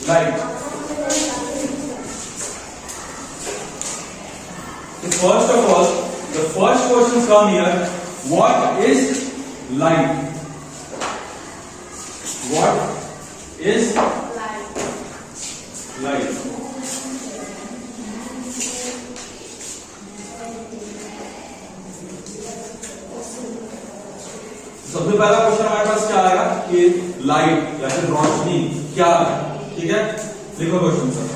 Light. So first of all, the first question come here. What is light? What is light? सबसे पहला question हमारे पास क्या आएगा कि लाइट या फिर रोशनी क्या है? ठीक है, लिखो क्वेश्चन सर।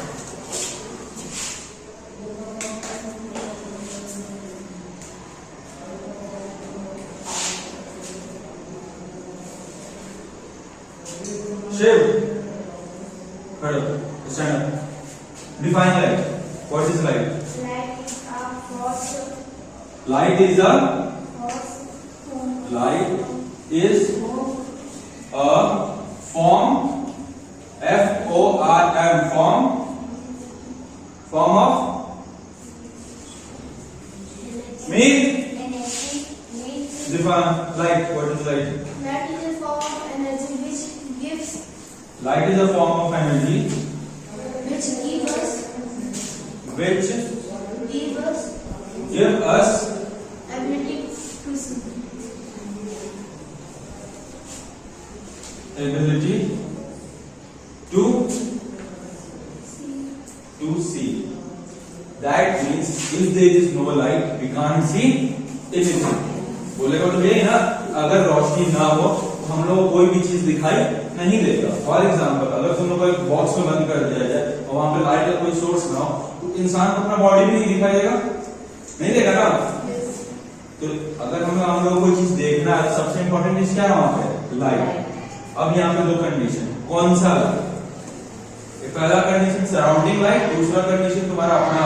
शिव, खड़े stand up. Define light. What is light? Light is a light is a form, F-O-R-M, form of mean. Define light. What is light? Light is a form of energy which gives. Light is a form of energy Which give us. Give us Ability to see. Ability to see. That means if there is no light, we can't see anything. बोलेगा तो यही ना, अगर रोशनी ना हो तो हम लोग कोई भी चीज दिखाई नहीं देगा। फॉर एग्जाम्पल, अगर तुम लोग को एक बॉक्स में बंद कर दिया जाए और वहां पे लाइट का कोई सोर्स ना हो तो इंसान को अपना बॉडी भी नहीं दिखाई देगा, नहीं देगा ना। तो अगर हम लोग कोई चीज देखना है, सबसे इंपॉर्टेंट चीज क्या है वहां पे? लाइट। अब यहाँ पे दो कंडीशन, कौन सा? पहला कंडीशन सराउंडिंग लाइट, दूसरा कंडीशन तुम्हारा अपना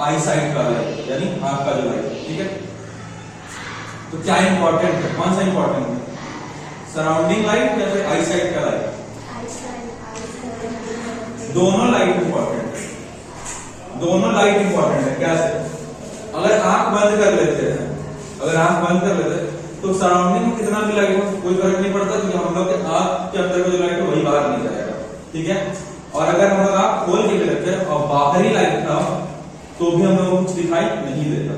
आई साइट का लाइट, यानी आंख का जो लाइट। ठीक है, तो क्या इंपॉर्टेंट है, कौन सा इंपॉर्टेंट है? सराउंडिंग लाइट या फिर आई साइट का लाइट? दोनों लाइट इंपॉर्टेंट है, दोनों लाइट इंपॉर्टेंट है। कैसे? अगर आंख बंद कर लेते हैं, तो सराउंडिंग में कितना भी लाइट हो कोई फर्क नहीं पड़ता, क्योंकि हम लोग के आंख के अंदर का जो लाइट है वही बाहर नहीं जाएगा। ठीक है, और अगर हम लोग आंख खोल के भी रखते हैं और बाहरी लाइट ना हो तो भी हम लोग को कुछ दिखाई नहीं देता।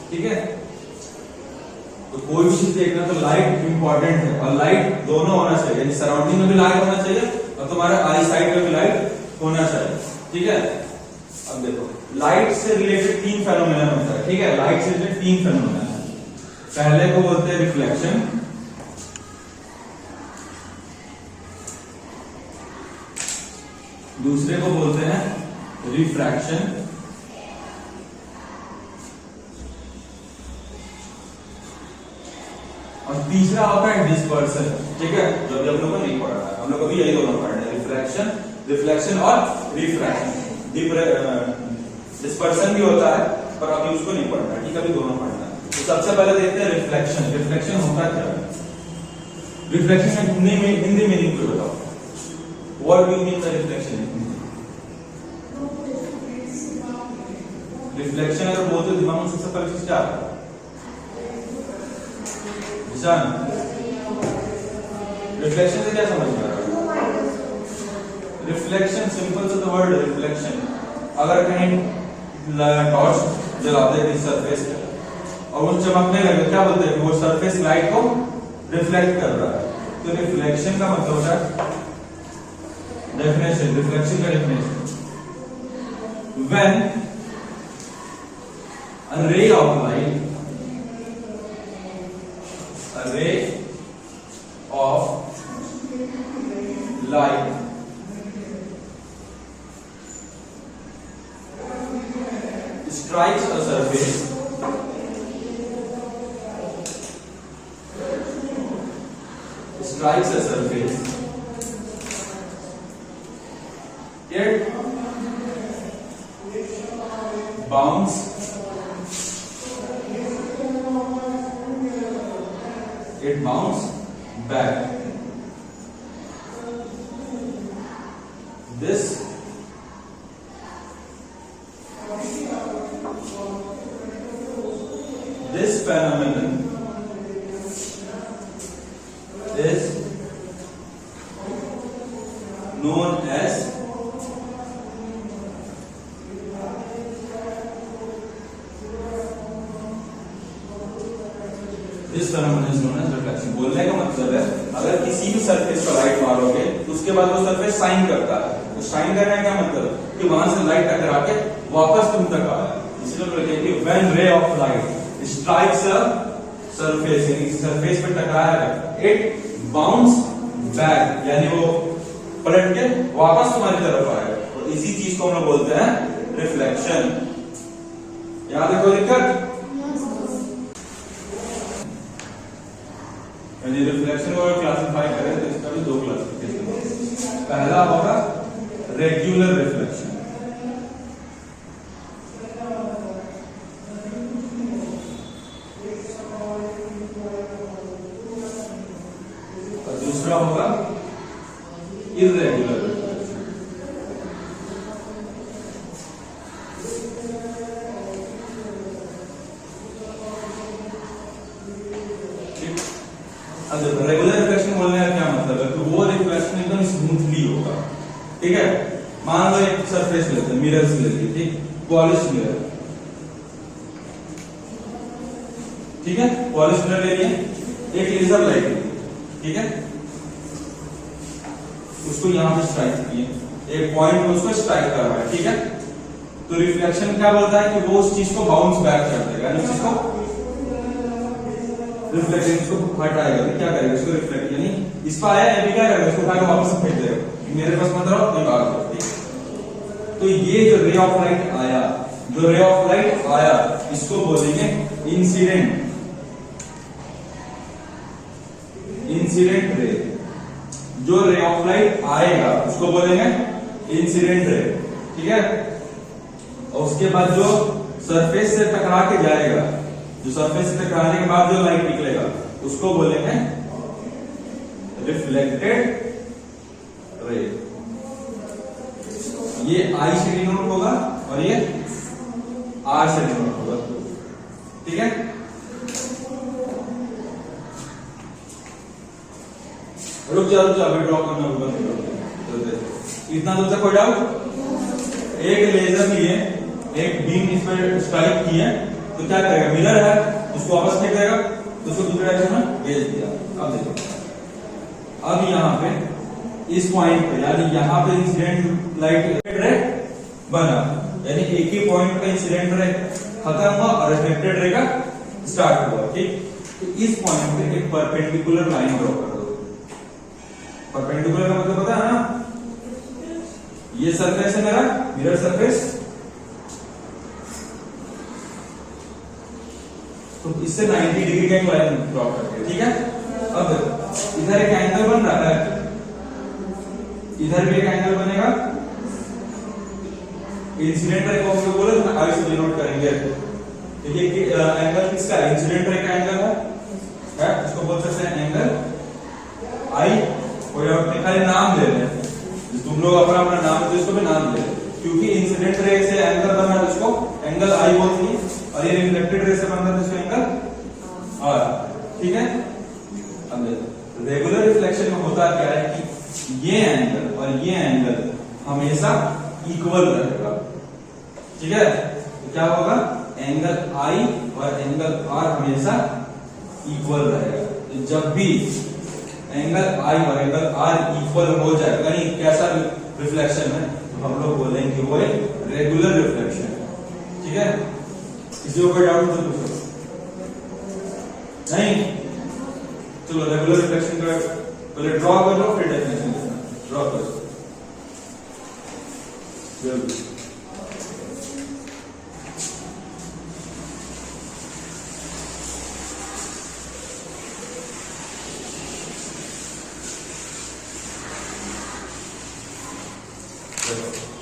ठीक है, तो कोई भी चीज देखना तो लाइट इंपॉर्टेंट है, और लाइट दोनों होना चाहिए, यानी सराउंडिंग में भी लाइट होना चाहिए और तुम्हारे आई साइड में भी लाइट होना चाहिए। ठीक है, अब देखो लाइट से रिलेटेड 3 फेनोमेना होता है। ठीक है, लाइट से रिलेटेड 3 फेनोमेना। पहले को बोलते हैं रिफ्लेक्शन, दूसरे को बोलते हैं रिफ्रैक्शन, और तीसरा होता है डिस्पर्सन। ठीक है, जो भी हम लोग को नहीं पढ़ा है, हम लोग को भी यही दोनों पढ़ने हैं, रिफ्लेक्शन और रिफ्रैक्शन। डिस्पर्सन भी होता है पर अभी उसको नहीं पढ़ना है। ठीक है, अभी दोनों पढ़ना है। तो सबसे पहले देखते हैं रिफ्लेक्शन। रिफ्लेक्शन होता क्या है? रिफ्लेक्शन हिंदी मीनिंग को बताओ। What do you mean by reflection? Reflection अगर बोलते हो दिमाग में सबसे पहले चीज क्या आता है? रिफ्लेक्शन से क्या समझ में आ रहा है? रिफ्लेक्शन सिंपल से द वर्ड रिफ्लेक्शन। अगर कहीं टॉर्च जलाते हैं सरफेस पे और वो चमकने लगे, क्या बोलते हैं? वो सरफेस लाइट को रिफ्लेक्ट कर रहा है। तो रिफ्लेक्शन का मतलब होता है, डेफिनेशन, रिफ्लेक्शन का definition, when a ray of light strikes a surface it bounce back. This phenomenon is known as इस phenomenon is known as reflection. बोलने का मतलब है अगर किसी भी सरफेस पर लाइट मारोगे तो उसके बाद वो सरफेस शाइन करता है। तो शाइन करने का क्या मतलब कि वहां से लाइट टकरा के वापस तुम तक आ रहा है। इसलिए बोलते हैं कि when ray of light strikes a surface, यानी सरफेस पे टकराया it bounce back, यानी वो पलट के वापस तुम्हारी तरफ आएगा। तो इसी चीज को हम लोग बोलते हैं रिफ्लेक्शन। याद है कोई दिक्कत? यदि रिफ्लेक्शन को क्लासिफाई करें तो इसका भी दो क्लासिफिकेशन। पहला होगा रेगुलर रिफ्लेक्शन, और दूसरा होगा इर्रेगुलर रिफ्लेक्शन। अब रेगुलर रिफ्लेक्शन बोलने का क्या मतलब है कि वो रिफ्लेक्शन एकदम स्मूथली होगा। ठीक है, मान लो एक सरफेस लेते हैं, मिरर्स लेते हैं, ठीक, पॉलिश मिरर, ठीक है, पॉलिश मिरर ले लिए, एक लेजर लाइट ली, ठीक है, उसको यहां पे स्ट्राइक किए, एक पॉइंट में उसको स्ट्राइक कर रहा है, ठीक है, तो रिफ्लेक्शन क्या बोलता है कि वो उस चीज को बाउंस बैक कर देगा, यानी उस चीज को रिफ्लेक्शन, इसको हटाएगा, क्या करेगा, इसको रिफ्लेक्ट, यानी इस पर आया है, क्या करेगा, इसको उठाकर वापस फेंक देगा, मेरे पास मत रहो, मैं भाग जाऊं, ठीक। तो ये जो रे ऑफ लाइट आया, जो रे ऑफ लाइट आया, इसको बोलेंगे इंसिडेंट, इंसिडेंट रे। जो रे ऑफ लाइट आएगा उसको बोलेंगे इंसिडेंट रे, ठीक है। और उसके बाद जो सरफेस से टकरा के जाएगा, जो सरफेस से टकराने के बाद जो लाइट निकलेगा उसको बोलेंगे रिफ्लेक्टेड रे। ये आई से डिनोट होगा और ये आर से डिनोट होगा, ठीक है। रुक जाओ अभी ड्रॉ करना होगा, इतना दूर तक कोई डाउट? एक लेजर लिए, एक बीम इस पर स्ट्राइक किए तो क्या करेगा, मिरर है उसको वापस फेंक देगा, तो उसको दूसरे डायरेक्शन में भेज दिया। अब देखो, अब यहाँ पे इस पॉइंट पे, यानी यहाँ पे इंसिडेंट लाइट रे बना, यानी एक ही पॉइंट पे इंसिडेंट रे खत्म हुआ और रिफ्लेक्टेड रे का स्टार्ट हुआ, ठीक। तो इस पॉइंट पे एक परपेंडिकुलर लाइन ड्रॉ कर दो। परपेंडिकुलर का मतलब पता है ना, ये सरफेस है मेरा मिरर सरफेस, तो इससे 90 डिग्री का एक लाइन ड्रॉ करके, ठीक है। अब इधर एक एंगल बन रहा है, इधर भी एक एंगल बनेगा, इंसिडेंट रे को हम लोग बोले तो आई से डिनोट करेंगे। देखिए कि एंगल किसका है, इंसिडेंट रे का एंगल है, इसको बोल सकते हैं एंगल आई। कोई अपने खाली नाम ले रहे हैं, तुम लोग अपना अपना नाम दे, इसको भी नाम दे, क्योंकि इंसिडेंट रे से एंगल बना है उसको एंगल आई बोलती है, और ये रिफ्लेक्टेड रे से बनता है इसको एंगल आर, ठीक है। अब रेगुलर रिफ्लेक्शन में होता क्या है कि ये एंगल और ये एंगल हमेशा इक्वल रहेगा, ठीक है। तो क्या होगा, एंगल आई और एंगल आर हमेशा इक्वल रहेगा। तो जब भी एंगल आई और एंगल आर इक्वल हो जाए, यानी कैसा रिफ्लेक्शन है, तो हम लोग बोलेंगे वो एक रेगुलर रिफ्लेक्शन, ठीक है। किसी को कोई डाउट तो पूछो नहीं? चलो रेगुलर रिफ्लेक्शन का पहले ड्रॉ कर लो, फिर डेफिनेशन देना, ड्रॉ करो जल्दी।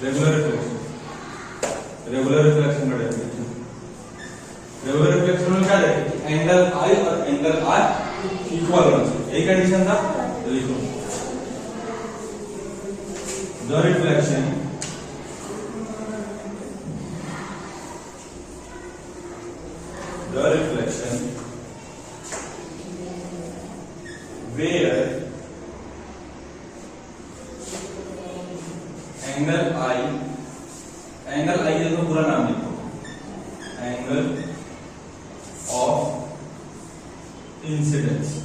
रेगुलर रिफ्लेक्शन, रेगुलर रिफ्लेक्शन का डेफिनेशन, रेगुलर रिफ्लेक्शन में क्या है, एंगल आई और एंगल आर इक्वल होना चाहिए, यही कंडीशन था। लिखो द रिफ्लेक्शन where एंगल आई देखो पूरा नाम लिखो, angle of incidence.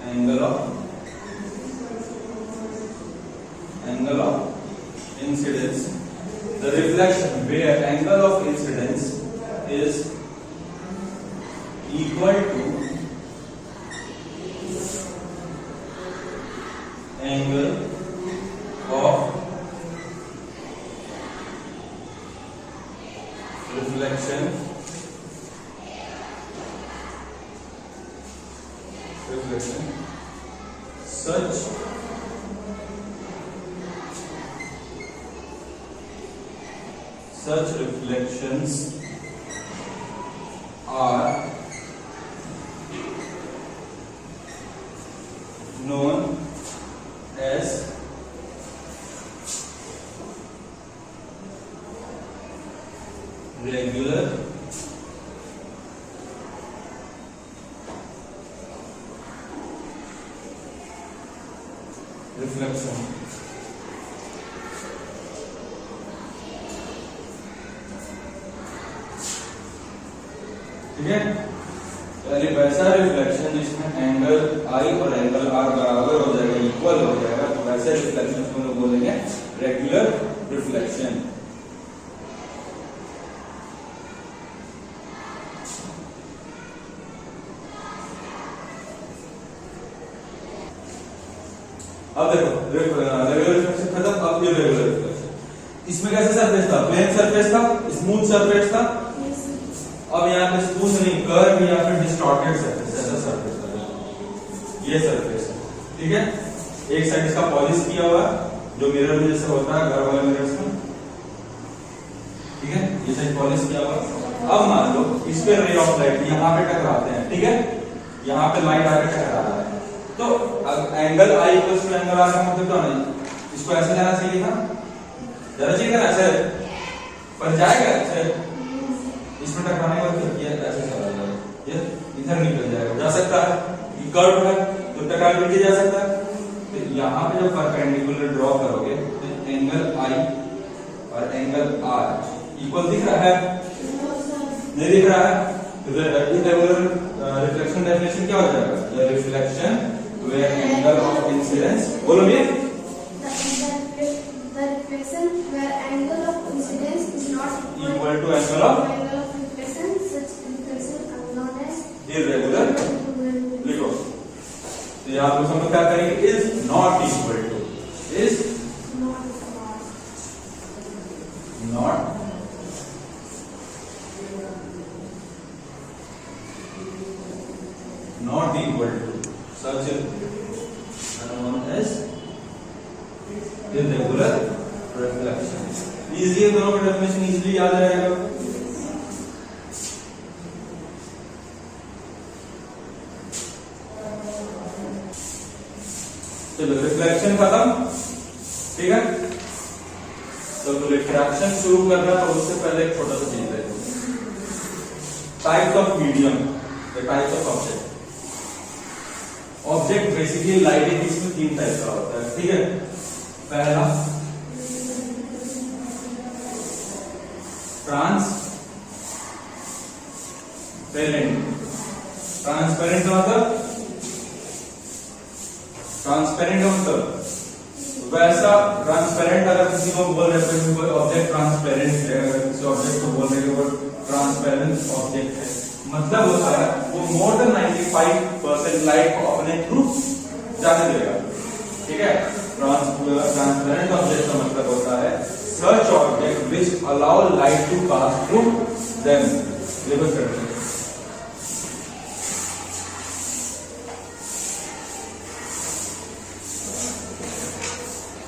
Angle of incidence. The reflection where angle of incidence is equal to angle of reflection such reflections are known as regular reflection. ठीक है, यानी वैसा रिफ्लेक्शन जिसमें एंगल आई और एंगल आर बराबर हो जाएगा, इक्वल हो जाएगा, तो वैसे रिफ्लेक्शन को हम लोग बोलेंगे रेगुलर रिफ्लेक्शन. अब देखो रेगुलर रिफ्लेक्शन खत्म. अब ये रेगुलर रिफ्लेक्शन, इसमें कैसा सरफेस था? प्लेन सरफेस था, स्मूथ सरफेस था. अब यहाँ पे स्मूथ नहीं, कर्व या फिर डिस्टॉर्टेड सरफेस, ऐसा सरफेस है. ये सरफेस है, ठीक है. एक साइड इसका पॉलिश किया हुआ है, जो मिरर में जैसे होता है घर वाले मिरर्स में, ठीक है. ये साइड पॉलिश किया हुआ है. अब मान लो इस पे रे ऑफ लाइट यहाँ पे टकराते हैं, ठीक है. यहाँ पे लाइट आके टकरा रहा है, तो angle I equals to angle R का मतलब क्या नहीं, इसको ऐसे जाना चाहिए था, जाना चाहिए था ऐसे, पर जाएगा ऐसे. इसमें टकराने के बाद ये ऐसे चला जाएगा, ये इधर निकल जाएगा. जा सकता है, ये कर्व है तो टकरा के जा सकता है. तो यहाँ पे जब परपेंडिकुलर ड्रॉ करोगे तो एंगल आई और एंगल आर इक्वल दिख रहा है? नहीं दिख रहा है. तो इरेगुलर रिफ्लेक्शन डेफिनेशन क्या हो जाएगा? The reflection where angle of incidence, बोलो भैया. The reflection where angle of incidence is not equal to angle of reflection, such reflection are known as irregular. लिखो. तो यहाँ पर हम लोग क्या करेंगे? is not equal to, is not equal to such are known as irregular reflection. Easy है, दोनों का डेफिनेशन इजीली याद रहेगा. चलो रिफ्लेक्शन खत्म, ठीक है. तो रिफ्रैक्शन शुरू करना तो उससे पहले एक छोटा सा चीज है, types of medium, the types of object. Object basically lighting इसमें 3 टाइप का होता है, ठीक है. पहला ट्रांसपेरेंट. ट्रांसपेरेंट का मतलब वैसा ट्रांसपेरेंट. अगर किसी को बोल रहे हैं कोई ऑब्जेक्ट ट्रांसपेरेंट है, अगर किसी ऑब्जेक्ट को बोल रहे हैं वो ट्रांसपेरेंट ऑब्जेक्ट है, मतलब होता है वो मोर देन 95% लाइट को अपने थ्रू जाने देगा, ठीक है. ट्रांसपेरेंट ऑब्जेक्ट का मतलब होता है such object which allow light to pass through them. देखो करते हैं.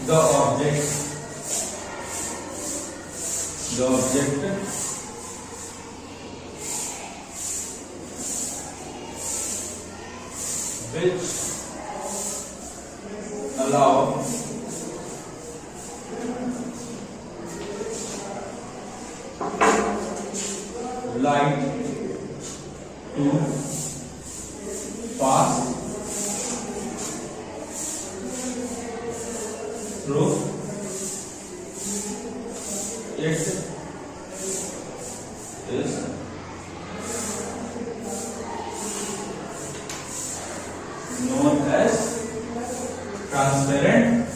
The object which allow light to pass through its is known as transparent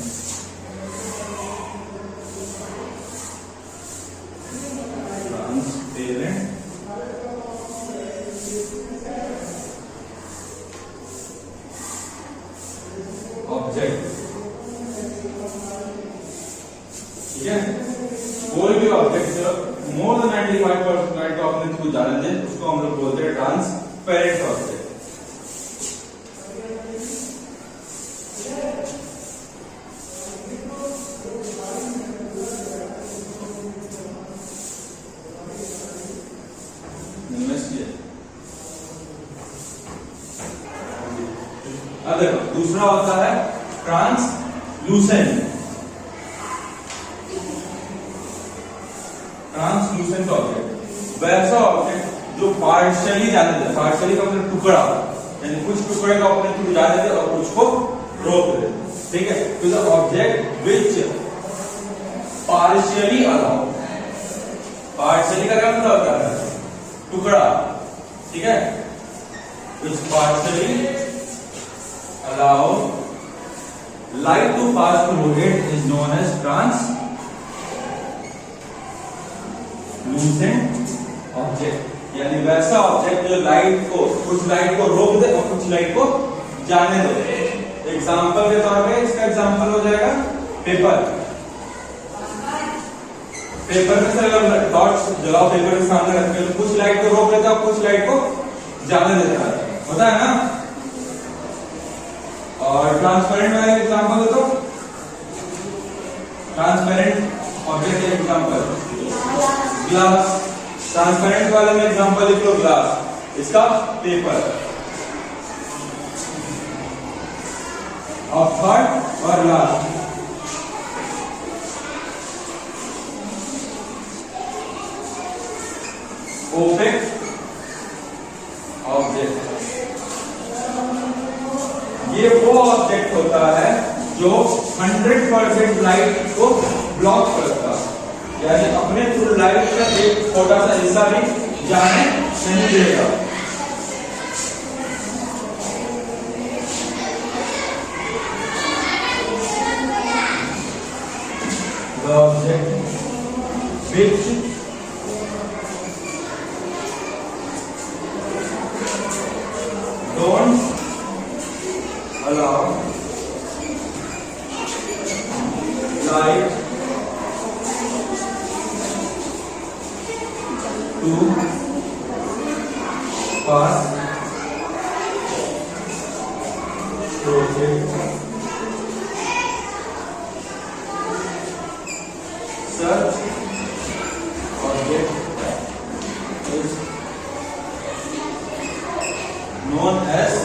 object. ठीक है, कोई भी ऑब्जेक्ट मोर देन 95% लाइट को अपने थ्रू जाने दें उसको हम लोग बोलते हैं ट्रांसपेरेंट ऑब्जेक्ट। अब देखो दूसरा होता है ट्रांसलूसेंट। ट्रांसलूसेंट ऑब्जेक्ट वैसा ऑब्जेक्ट जो पार्शियली जाने दे, पार्शियली का मतलब टुकड़ा, यानी कुछ टुकड़े को अपने थ्रू जाने दे और कुछ को रोक दे। ठीक है, तो the object which partially allow, partially का क्या मतलब होता है? टुकड़ा। ठीक है, विच partially allow light to pass through it is known as translucent object। यानी वैसा ऑब्जेक्ट जो लाइट को, कुछ लाइट को रोक दे और कुछ लाइट को जाने दे। एग्जांपल के तौर पे इसका एग्जांपल हो जाएगा पेपर। पेपर में से अगर डॉट्स जलाओ पेपर के सामने रखते हैं तो कुछ लाइट को रोक देता है, कुछ लाइट को जाने देता है, होता है ना। और ट्रांसपेरेंट वाला एग्जांपल दो, ट्रांसपेरेंट ऑब्जेक्ट का एग्जांपल ग्लास। ट्रांसपेरेंट वाले में एग्जांपल लिख लो ग्लास, इसका पेपर। और थर्ड और लास्ट ओपेक ऑब्जेक्ट। ये वो ऑब्जेक्ट होता है जो 100% लाइट को ब्लॉक करता है, यानी अपने थ्रू लाइट का एक छोटा सा हिस्सा भी जाने नहीं देगा। The object which don't allow light to pass through it, such object is known as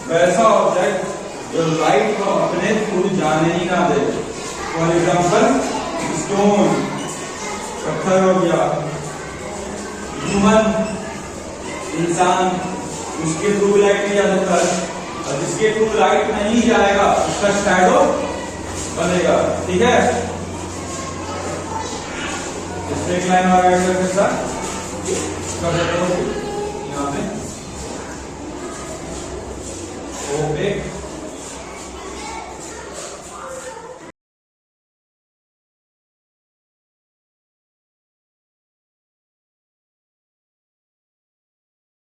वैसा ऑब्जेक्ट जो लाइट को अपने थ्रू जाने ही ना दे। फॉर एग्जाम्पल स्टोन, पत्थर हो गया, ह्यूमन इंसान, उसके थ्रू लाइट नहीं जा सकता, और जिसके थ्रू लाइट नहीं जाएगा उसका शैडो बनेगा। ठीक है, स्ट्रेट लाइन और एंगल के साथ कर देते हो यहाँ पे ओपेक